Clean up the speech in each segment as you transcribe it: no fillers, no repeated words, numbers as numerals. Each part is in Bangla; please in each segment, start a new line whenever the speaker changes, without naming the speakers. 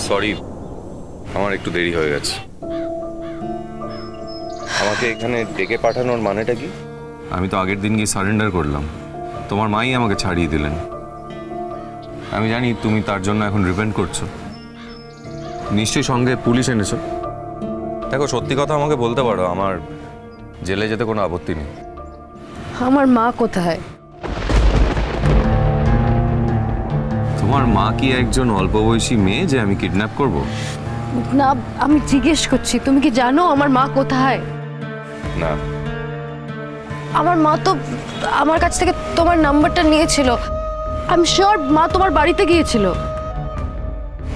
সরি, আমার একটু দেরি হয়ে গেছে। আমাকে এখানে ডেকে পাঠানোর মানেটা কি? আমি তো আগের দিন গিয়ে সারেন্ডার করলাম, তোমার মাই আমাকে ছাড়িয়ে দিলেন। আমি জানি তুমি তার জন্য এখন রিপেন্ট করছো, নিশ্চয়ই সঙ্গে পুলিশ এনেছো। দেখো, সত্যি কথা আমাকে বলতে পারো, আমার জেলে যেতে কোনো আপত্তি নেই।
আমার মা কোথায়?
তোমার মা কি একজন অল্প বয়সী মেয়ে যে আমি কিডন্যাপ করব?
না, আমি জিজ্ঞেস করছি, তুমি কি জানো আমার মা কোথায়?
না।
আমার মা তো আমার কাছ থেকে তোমার নাম্বারটা নিয়েছিল। আই এম শিওর মা তোমার বাড়িতে গিয়েছিল।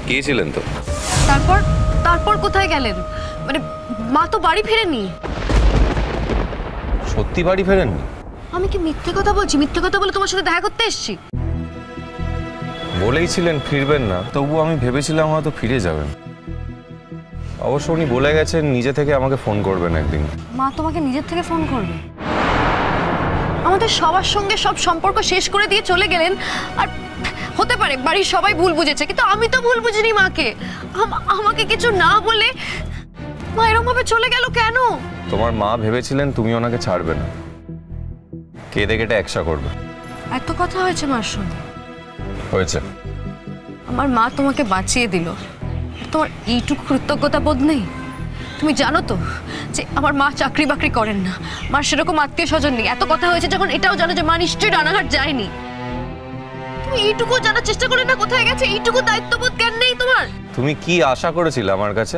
গিয়েছিলেন তো?
তারপর কোথায় গেলেন? মানে মা তো বাড়ি ফেরেনি।
সত্যি বাড়ি ফেরেননি?
আমি কি মিথ্যে কথা বলছি? মিথ্যে কথা বলে তোমার সাথে দেখা করতে এসেছি?
বলেইছিলেন ফিরবেন না, তবু আমি ভেবেছিলাম হয়তো ফিরে যাবেন। অবশ্য উনি বলে গেছেন নিজে থেকে আমাকে ফোন করবেন একদিন।
মা তোমাকে নিজের থেকে ফোন করবে? আমাদের সবার সঙ্গে সব সম্পর্ক শেষ করে দিয়ে চলে গেলেন। আর হতে পারে বাড়ির সবাই ভুল বুঝেছে, কিন্তু আমি তো ভুল বুঝিনি মাকে। আমাকে কিছু না বলে মা এরকম ভাবে চলে গেল কেন?
তোমার মা ভেবেছিলেন তুমি ওনাকে ছাড়বে না, কেঁদে কেটে একসা করবে।
এত কথা হয়েছে মার সঙ্গে?
হয়েছে।
আমার মা তোমাকে বাঁচিয়ে দিল, তোমার এইটুকু কৃতজ্ঞতা বোধ নেই? তুমি জানো তো যে আমার মা চাকরি বাকরি করেন না, মার সেরকম আত্মীয় স্বজন নেই। এত কথা হয়েছে যখন, এটাও জানো যে মা নিশ্চয়ই রানাঘাট যায়নি। তুমি এইটুকু জানার চেষ্টা করে না কোথায় গেছে? এইটুকু দায়িত্ববোধ কেন নেই তোমার?
তুমি কি আশা করেছিলে আমার কাছে?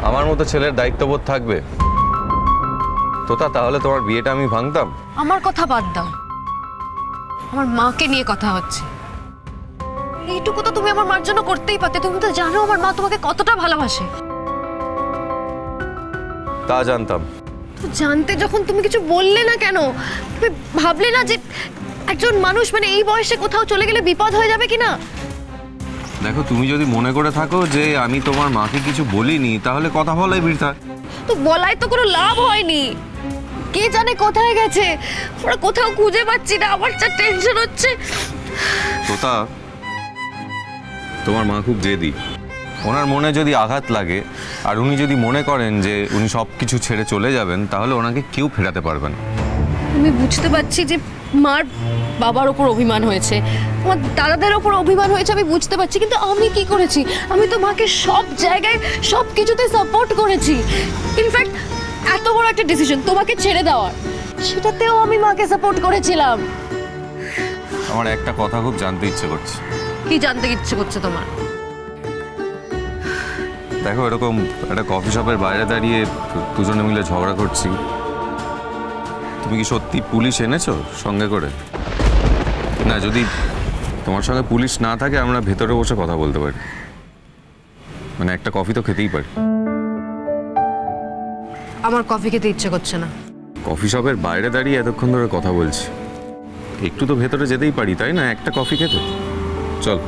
আমার মতো ছেলের দায়িত্ববোধ থাকবে তোতা? তাহলে তোমার বিয়েটা আমি ভাঙতাম?
আমার কথা বাদ দাও, আমার মাকে নিয়ে কথা হচ্ছে। এইটুকু তো তুমি আমার মার জন্য করতেই পারতে। তুমি তো জানো আমার মা তোমাকে কতটা ভালোবাসে।
তা জানতাম।
তো জানতে যখন তুমি কিছু বললে না কেন? তুমি ভাবলে না যে একজন মানুষ মানে এই বয়সে কোথাও চলে গেলে বিপদ হয়ে যাবে কিনা?
দেখো, তুমি যদি মনে করে থাকো যে আমি তোমার মাকে কিছু বলিনি, তাহলে কথা বলাই বৃথা।
তো বলাই তো কোনো লাভ হয়নি। কে জানে কোথায় গেছে, ওরা কোথাও খুঁজে পাচ্ছি না। আমার যা টেনশন হচ্ছে।
তোতা, তোমার মা খুব জেদি। ওনার মনে যদি আঘাত লাগে আর উনি যদি মনে করেন যে উনি সব কিছু ছেড়ে চলে যাবেন, তাহলে ওনাকে কেউ ফেরাতে পারবে না।
আমি বুঝতে পারছি যে মার বাবার ওপর অভিমান হয়েছে, আমার দাদাদের ওপর অভিমান হয়েছে, আমি বুঝতে পারছি। কিন্তু আমি কি করেছি? আমি তো মাকে সব জায়গায় সব কিছুতে সাপোর্ট করেছি। ইনফ্যাক্ট এত বড় একটা ডিসিশন তোমাকে ছেড়ে দেওয়ার, সেটাতেও আমি মাকে সাপোর্ট করেছিলাম।
আমার একটা কথা খুব জানতে ইচ্ছে করছে।
কি জানতে ইচ্ছে করছে তোমার?
দেখো, এরকম একটা কফি শপের বাইরে দাঁড়িয়ে দুজনে মিলে ঝগড়া করছি, তুমি কি সত্যি পুলিশ এনেছো সঙ্গে করে? না, যদি তোমার সঙ্গে পুলিশ না থাকে আমরা ভেতরে বসে কথা বলতে পারি, মানে একটা কফি তো খেতেই পারি।
আমার কফি খেতে ইচ্ছে করছে না।
কফি শপের বাইরে দাঁড়িয়ে এতক্ষণ ধরে কথা বলছি, একটু তো ভেতরে যেতেই পারি, তাই না? একটা কফি খেতে চল।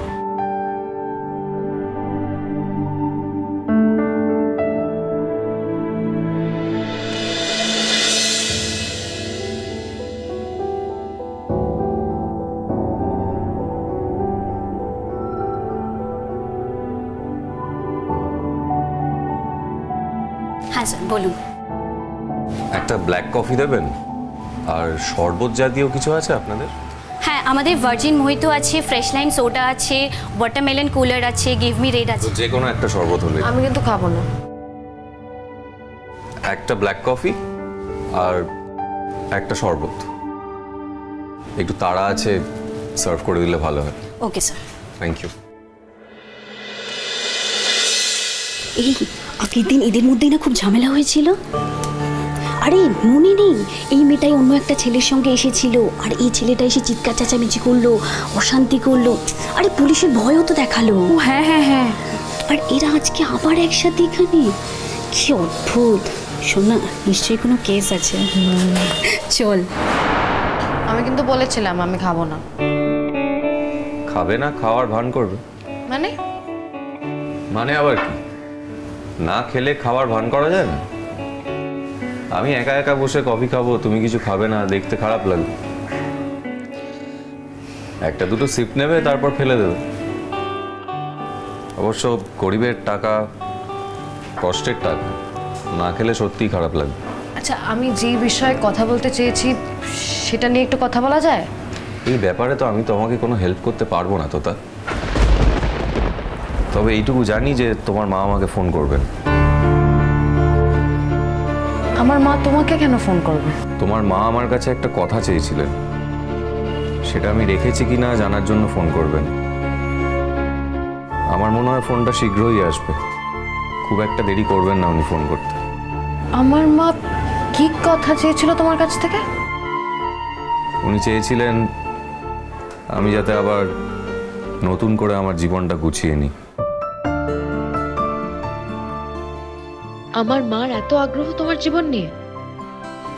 হ্যাঁ স্যার, বলুন।
একটা ব্ল্যাক কফি দেবেন, আর শরবত জাতীয় কিছু আছে আপনাদের?
হ্যাঁ, আমাদের ভার্জিন মোহিতো আছে, ফ্রেশ লাইন সোডা আছে, ওয়াটারমেলন কুলার আছে, গিভ মি রেড আছে।
যে কোনো একটা শরবত হলে।
আমি কিন্তু খাবো না।
একটা ব্ল্যাক কফি আর একটা শরবত। একটু তাড়া আছে, সার্ভ করে দিলে ভালো হয়।
Okay sir.
Thank you.
এই আগের দিন এদের মধ্যেই না খুব ঝামেলা হয়েছিল। আরে মনে নেই, এই মেয়েটাই অন্য একটা ছেলের সঙ্গে এসেছিল, আর এই ছেলেটা এসে চিৎকার চেঁচামেচি করলো, অশান্তি করলো। আরে পুলিশের ভয়ও তো দেখালো।
হ্যাঁ হ্যাঁ হ্যাঁ।
আর এরা আজকে আবার একসাথে এখানে, কি অদ্ভুত। শোন না, নিশ্চয়ই কোনো কেস আছে। চল।
আমি কিন্তু বলেছিলাম আমি খাবো না।
খাবে না? খাওয়ার ভান করবে
মানে?
মানে আবার কি? না খেলে খাবার ভান করা যায় না? আমি একা একা বসে কফি খাবো, তুমি কিছু খাবে না, দেখতে খারাপ লাগবে। একটা দুটো সিপ নেবে, তারপর ফেলে দেবে। অবশ্য গরিবের টাকা কষ্টের টাকা, না খেলে সত্যিই খারাপ লাগে।
আচ্ছা, আমি যেই বিষয়ে কথা বলতে চেয়েছি সেটা নিয়ে একটু কথা বলা যায়?
এই ব্যাপারে তো আমি তোমাকে কোনো হেল্প করতে পারবো না তোতা, তবে এইটুকু জানি যে তোমার মা আমাকে ফোন করবেন।
আমার মা তোমাকে কেন ফোন করবে?
তোমার মা আমার কাছে একটা কথা চেয়েছিলেন, সেটা আমি রেখেছি কিনা জানার জন্য ফোন করবেন। আমার মনে হয় ফোনটা শীঘ্রই আসবে, খুব একটা দেরি করবেন না উনি ফোন করতে।
আমার মা কি কথা চেয়েছিল তোমার কাছ থেকে?
উনি চেয়েছিলেন আমি যাতে আবার নতুন করে আমার জীবনটা গুছিয়ে নিই।
আমার মার এত আগ্রহ তোমার জীবন নিয়ে?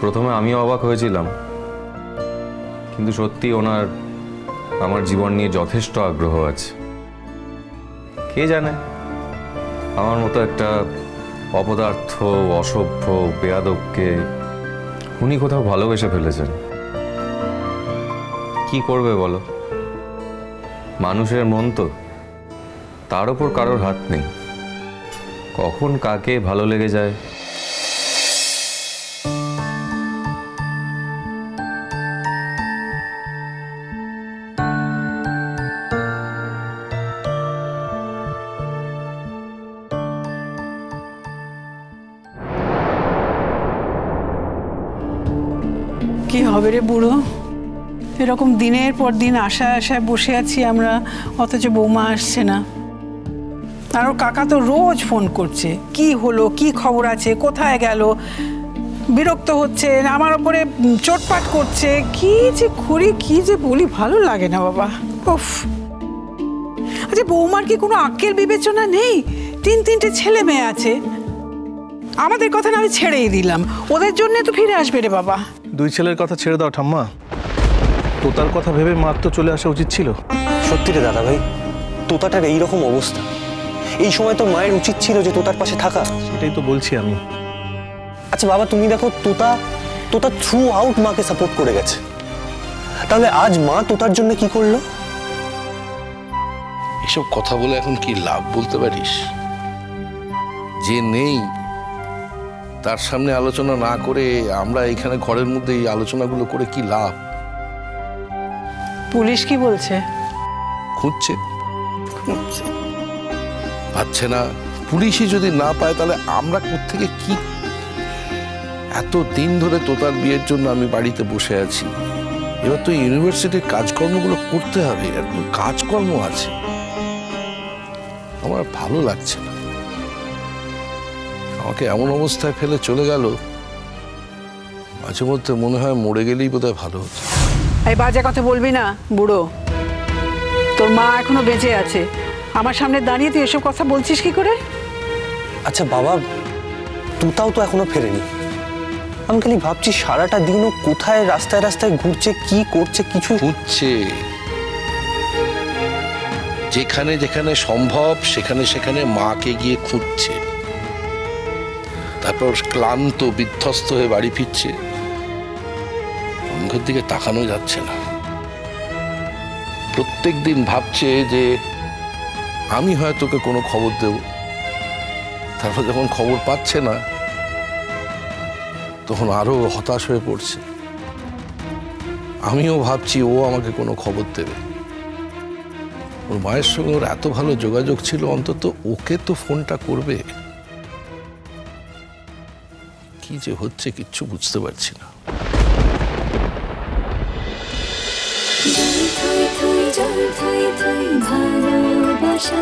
প্রথমে আমিও অবাক হয়েছিলাম, কিন্তু সত্যি ওনার আমার জীবন নিয়ে যথেষ্ট আগ্রহ আছে। কে জানে, আমার মতো একটা অপদার্থ, অসভ্য, বেয়াদবকে উনি কোথাও ভালোবেসে ফেলেছেন। কি করবে বলো, মানুষের মন তো, তার উপর কারোর হাত নেই, কখন কাকে ভালো লেগে যায়।
কি হবে রে বুড়ো, এরকম দিনের পর দিন আশায় আশায় বসে আছি আমরা, অথচ বৌমা আসছে না। আর ওর কাকা তো রোজ ফোন করছে, কি হলো, কি খবর আছে, কোথায় গেল, বিরক্ত হচ্ছে, আমার ওপরে চোটপাট করছে। কি যে করি, কি যে বলি, ভালো লাগে না বাবা। উফ, আচ্ছা বৌমার কি কোনো আক্কেল বিবেচনা নেই? তিনটে ছেলে মেয়ে আছে, আমাদের কথা না আমি ছেড়েই দিলাম, ওদের জন্য তো ফিরে আসবে রে বাবা।
দুই ছেলের কথা ছেড়ে দাও ঠাম্মা, তোতার কথা ভেবে মার তো চলে আসা উচিত ছিল।
সত্যি রে দাদা ভাই, তোতাটার এইরকম অবস্থা, এই সময় তো মায়ের উচিত ছিল যে তোতার পাশে থাকা।
সেটাই তো বলছি আমি।
আচ্ছা বাবা, তুমি দেখো, তোতা থ্রু আউট মাকে সাপোর্ট করে গেছে, তাহলে আজ মা তোতার জন্য কি করলো?
এসব কথা বলে এখন কি লাভ বলতে পারিস? যে নেই তার সামনে আলোচনা না করে আমরা এখানে ঘরের মধ্যে এই আলোচনাগুলো করে কি লাভ?
পুলিশ কি বলছে?
খুঁজছে, পাচ্ছে না। পুলিশই যদি না পায় তাহলে আমরা কোত্থেকে কি? এত দিন ধরে তোতার বিয়ের জন্য আমি বাড়িতে বসে আছি, এবার তো ইউনিভার্সিটির কাজকর্মগুলো করতে হবে, এরকম কাজকর্ম আছে, আমার ভালো লাগছে না। আমাকে এমন অবস্থায় ফেলে চলে গেল, মাঝে মধ্যে মনে হয় মরে গেলেই বোধহয় ভালো হতো।
এই বাজে কথা বলবি না বুড়ো, তোর মা এখনো বেঁচে আছে, আমার সামনে দাঁড়িয়ে তুই এসব কথা বলছিস কি করে?
আচ্ছা বাবা, তোতাও তো এখনো ফেরেনি, আমি খালি ভাবছি সারাটা দিনও কোথায় রাস্তায় রাস্তায় ঘুরছে, কি করছে, কিছু
খুঁজছে, যেখানে যেখানে সম্ভব সেখানে সেখানে মাকে গিয়ে খুঁজছে, তারপর ক্লান্ত বিধ্বস্ত হয়ে বাড়ি ফিরছে, মুখের দিকে তাকানো যাচ্ছে না। প্রত্যেক দিন ভাবছে যে আমি হয়তো তোকে কোনো খবর দেব, তারপর যখন খবর পাচ্ছে না তখন আরো হতাশ হয়ে পড়ছে। আমিও ভাবছি ও আমাকে কোনো খবর দেবে, ওর মায়ের সঙ্গে ওর এত ভালো যোগাযোগ ছিল, অন্তত ওকে তো ফোনটা করবে। কি যে হচ্ছে কিচ্ছু বুঝতে পারছি না।
ভালোবাসা